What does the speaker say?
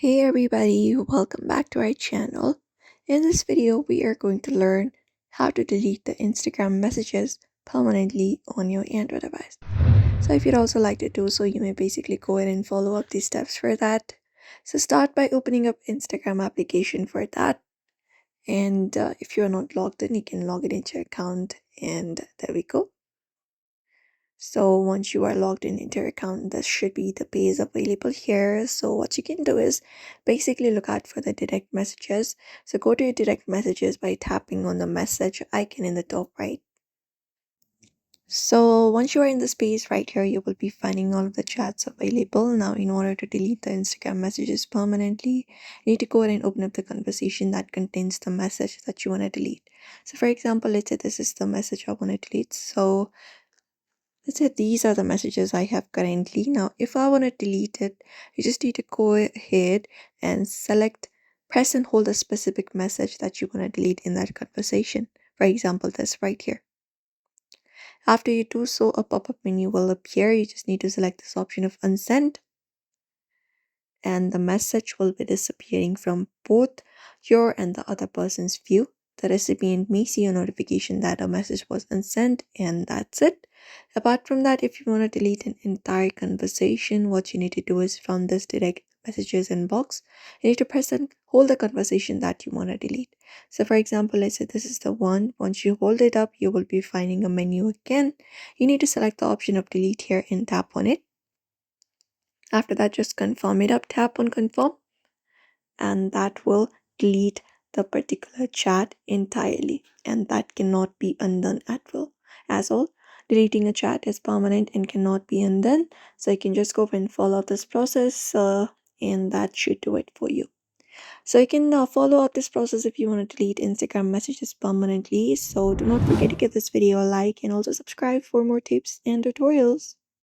Hey everybody, welcome back to our channel. In this video, we are going to learn how to delete the Instagram messages permanently on your Android device. So if you'd also like to do so, you may basically go ahead and follow up these steps for that. So start by opening up Instagram application for that. And if you're not logged in, you can log it into your account and there we go. So once you are logged in into your account, this should be the page available here. So what you can do is basically look out for the direct messages. So go to your direct messages by tapping on the message icon in the top right. So once you are in the space right here, you will be finding all of the chats available. Now, in order to delete the Instagram messages permanently, you need to go ahead and open up the conversation that contains the message that you want to delete. So for example, let's say this is the message I want to delete. So let's say these are the messages I have currently. Now, if I want to delete it, you just need to go ahead and press and hold a specific message that you want to delete in that conversation. For example, this right here. After you do so, a pop-up menu will appear. You just need to select this option of unsend, and the message will be disappearing from both your and the other person's view. The recipient may see a notification that a message was unsent, and that's it. Apart from that, if you want to delete an entire conversation, what you need to do is from this direct messages inbox, you need to press and hold the conversation that you want to delete. So for example, let's say this is the one. Once you hold it up, you will be finding a menu again. You need to select the option of delete here and tap on it. After that, just confirm it up, tap on confirm, and that will delete the particular chat entirely, and that cannot be undone at will. As all, deleting a chat is permanent and cannot be undone, so you can just go and follow this process, and that should do it for you. So you can follow up this process if you want to delete Instagram messages permanently. So do not forget to give this video a like and also subscribe for more tips and tutorials.